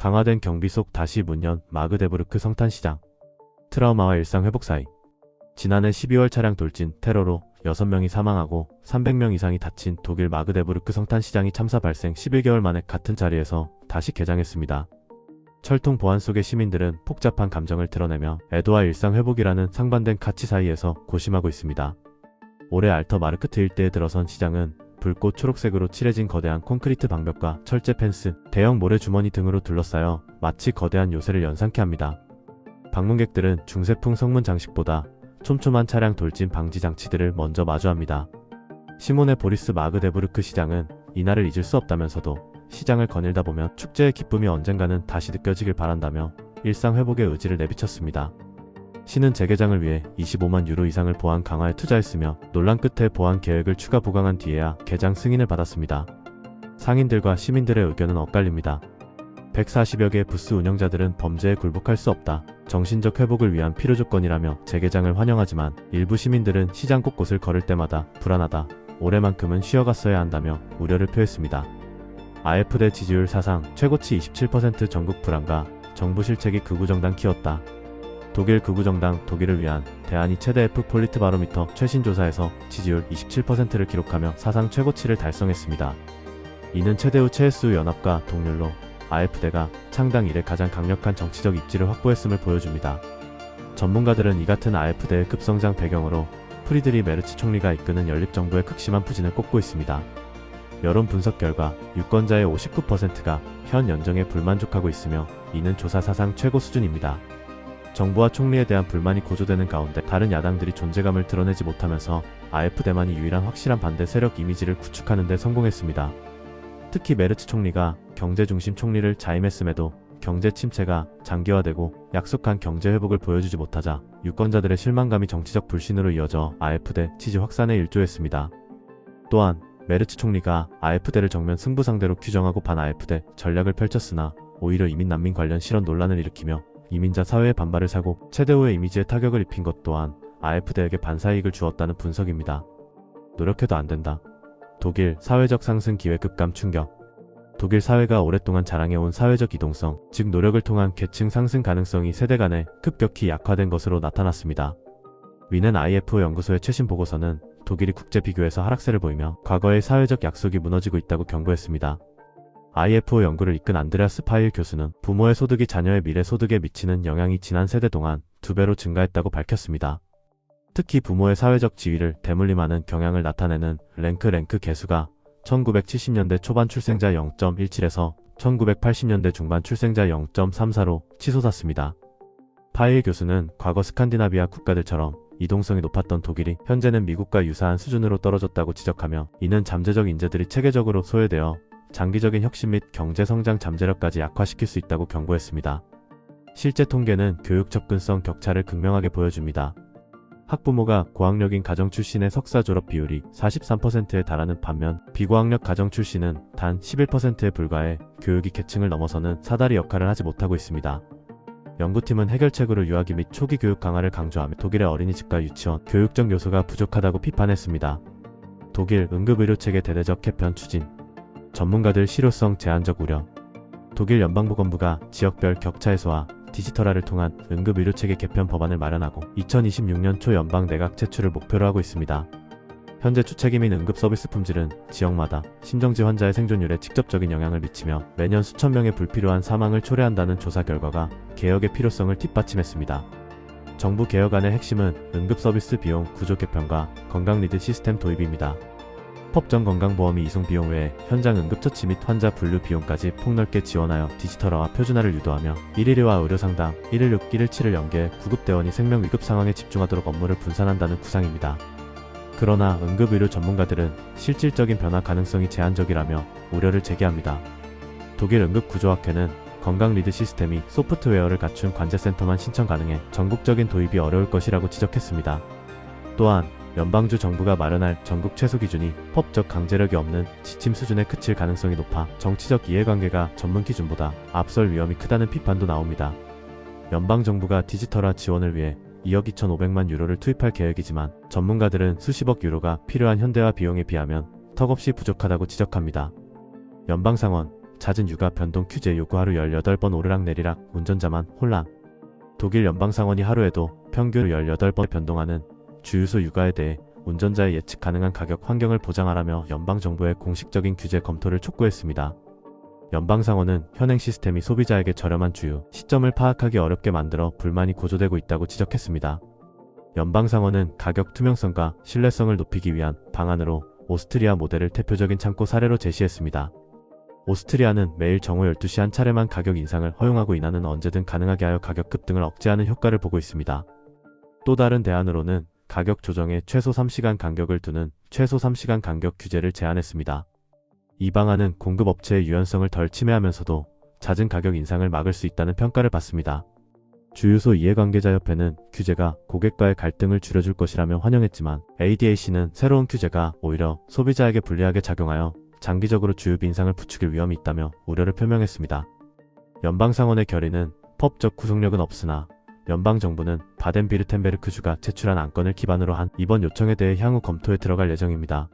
강화된 경비 속 다시 문 연 마그데부르크 성탄시장. 트라우마와 일상 회복 사이. 지난해 12월 차량 돌진 테러로 6명이 사망하고 300명 이상이 다친 독일 마그데부르크 성탄시장이 참사 발생 11개월 만에 같은 자리에서 다시 개장했습니다. 철통 보안 속의 시민들은 복잡한 감정을 드러내며 애도와 일상 회복이라는 상반된 가치 사이에서 고심하고 있습니다. 올해 알터 마르크트 일대에 들어선 시장은 붉고 초록색으로 칠해진 거대한 콘크리트 방벽과 철제 펜스, 대형 모래주머니 등으로 둘러싸여 마치 거대한 요새를 연상케 합니다. 방문객들은 중세풍 성문 장식보다 촘촘한 차량 돌진 방지 장치들을 먼저 마주합니다. 시몬의 보리스 마그데부르크 시장은 이날을 잊을 수 없다면서도 시장을 거닐다 보면 축제의 기쁨이 언젠가는 다시 느껴지길 바란다며 일상 회복의 의지를 내비쳤습니다. 시는 재개장을 위해 25만 유로 이상을 보안 강화에 투자했으며 논란 끝에 보안 계획을 추가 보강한 뒤에야 개장 승인을 받았습니다. 상인들과 시민들의 의견은 엇갈립니다. 140여 개의 부스 운영자들은 범죄에 굴복할 수 없다, 정신적 회복을 위한 필요조건이라며 재개장을 환영하지만 일부 시민들은 시장 곳곳을 걸을 때마다 불안하다, 올해만큼은 쉬어갔어야 한다며 우려를 표했습니다. AfD 지지율 사상 최고치 27% 전국 불안과 정부 실책이 극우정당 키웠다. 독일 극우정당 독일을 위한 대한이 최대 F 폴리트바로미터 최신 조사에서 지지율 27%를 기록하며 사상 최고치를 달성했습니다. 이는 최대우 체스우 연합과 동률로 AfD가 창당 이래 가장 강력한 정치적 입지를 확보했음을 보여줍니다. 전문가들은 이 같은 AfD의 급성장 배경으로 프리드리 메르츠 총리가 이끄는 연립정부의 극심한 부진을 꼽고 있습니다. 여론 분석 결과 유권자의 59%가 현 연정에 불만족하고 있으며 이는 조사 사상 최고 수준입니다. 정부와 총리에 대한 불만이 고조되는 가운데 다른 야당들이 존재감을 드러내지 못하면서 AfD만이 유일한 확실한 반대 세력 이미지를 구축하는 데 성공했습니다. 특히 메르츠 총리가 경제중심 총리를 자임했음에도 경제 침체가 장기화되고 약속한 경제 회복을 보여주지 못하자 유권자들의 실망감이 정치적 불신으로 이어져 AfD 지지 확산에 일조했습니다. 또한 메르츠 총리가 AfD를 정면 승부 상대로 규정하고 반 AfD 전략을 펼쳤으나 오히려 이민 난민 관련 실언 논란을 일으키며 이민자 사회의 반발을 사고 최대우의 이미지에 타격을 입힌 것 또한 AfD에게 반사이익을 주었다는 분석입니다. 노력해도 안 된다. 독일 사회적 상승 기회 급감 충격. 독일 사회가 오랫동안 자랑해온 사회적 이동성, 즉 노력을 통한 계층 상승 가능성이 세대 간에 급격히 약화된 것으로 나타났습니다. 위넨 IFO 연구소의 최신 보고서는 독일이 국제 비교에서 하락세를 보이며 과거의 사회적 약속이 무너지고 있다고 경고했습니다. IFO 연구를 이끈 안드레아스 파일 교수는 부모의 소득이 자녀의 미래 소득에 미치는 영향이 지난 세대 동안 2배로 증가했다고 밝혔습니다. 특히 부모의 사회적 지위를 대물림하는 경향을 나타내는 랭크 계수가 1970년대 초반 출생자 0.17에서 1980년대 중반 출생자 0.34로 치솟았습니다. 파일 교수는 과거 스칸디나비아 국가들처럼 이동성이 높았던 독일이 현재는 미국과 유사한 수준으로 떨어졌다고 지적하며 이는 잠재적 인재들이 체계적으로 소외되어 장기적인 혁신 및 경제성장 잠재력까지 약화시킬 수 있다고 경고했습니다. 실제 통계는 교육 접근성 격차를 극명하게 보여줍니다. 학부모가 고학력인 가정 출신의 석사 졸업 비율이 43%에 달하는 반면 비고학력 가정 출신은 단 11%에 불과해 교육이 계층을 넘어서는 사다리 역할을 하지 못하고 있습니다. 연구팀은 해결책으로 유아기 및 초기 교육 강화를 강조하며 독일의 어린이집과 유치원, 교육적 요소가 부족하다고 비판했습니다. 독일 응급의료체계 대대적 개편 추진. 전문가들 실효성 제한적 우려. 독일 연방보건부가 지역별 격차 해소와 디지털화를 통한 응급의료체계 개편 법안을 마련하고 2026년 초 연방 내각 제출을 목표로 하고 있습니다. 현재 주체기민 응급서비스 품질은 지역마다 심정지 환자의 생존율에 직접적인 영향을 미치며 매년 수천 명의 불필요한 사망을 초래한다는 조사 결과가 개혁의 필요성을 뒷받침했습니다. 정부 개혁안의 핵심은 응급서비스 비용 구조 개편과 건강리드 시스템 도입입니다. 법정 건강보험이 이송 비용 외에 현장 응급처치 및 환자 분류 비용까지 폭넓게 지원하여 디지털화와 표준화를 유도하며 112와 의료상담, 116, 117을 연계해 구급대원이 생명위급 상황에 집중하도록 업무를 분산한다는 구상입니다. 그러나 응급의료 전문가들은 실질적인 변화 가능성이 제한적이라며 우려를 제기합니다. 독일 응급구조학회는 건강리드 시스템이 소프트웨어를 갖춘 관제센터만 신청 가능해 전국적인 도입이 어려울 것이라고 지적했습니다. 또한 연방주 정부가 마련할 전국 최소 기준이 법적 강제력이 없는 지침 수준에 그칠 가능성이 높아 정치적 이해관계가 전문 기준보다 앞설 위험이 크다는 비판도 나옵니다. 연방정부가 디지털화 지원을 위해 2억 2,500만 유로를 투입할 계획이지만 전문가들은 수십억 유로가 필요한 현대화 비용에 비하면 턱없이 부족하다고 지적합니다. 연방상원, 잦은 육아 변동 규제 요구 하루 18번 오르락내리락 운전자만 혼란. 독일 연방상원이 하루에도 평균 18번 변동하는 주유소 육아에 대해 운전자의 예측 가능한 가격 환경을 보장하라며 연방정부의 공식적인 규제 검토를 촉구했습니다. 연방상원은 현행 시스템이 소비자에게 저렴한 주유 시점을 파악하기 어렵게 만들어 불만이 고조되고 있다고 지적했습니다. 연방상원은 가격 투명성과 신뢰성을 높이기 위한 방안으로 오스트리아 모델을 대표적인 참고 사례로 제시했습니다. 오스트리아는 매일 정오 12시 한 차례만 가격 인상을 허용하고 인하는 언제든 가능하게 하여 가격 급등을 억제하는 효과를 보고 있습니다. 또 다른 대안으로는 가격 조정에 최소 3시간 간격을 두는 최소 3시간 간격 규제를 제안했습니다. 이 방안은 공급업체의 유연성을 덜 침해하면서도 잦은 가격 인상을 막을 수 있다는 평가를 받습니다. 주유소 이해관계자협회는 규제가 고객과의 갈등을 줄여줄 것이라며 환영했지만 ADAC는 새로운 규제가 오히려 소비자에게 불리하게 작용하여 장기적으로 주유비 인상을 부추길 위험이 있다며 우려를 표명했습니다. 연방상원의 결의는 법적 구속력은 없으나 연방정부는 바덴비르텐베르크주가 제출한 안건을 기반으로 한 이번 요청에 대해 향후 검토에 들어갈 예정입니다.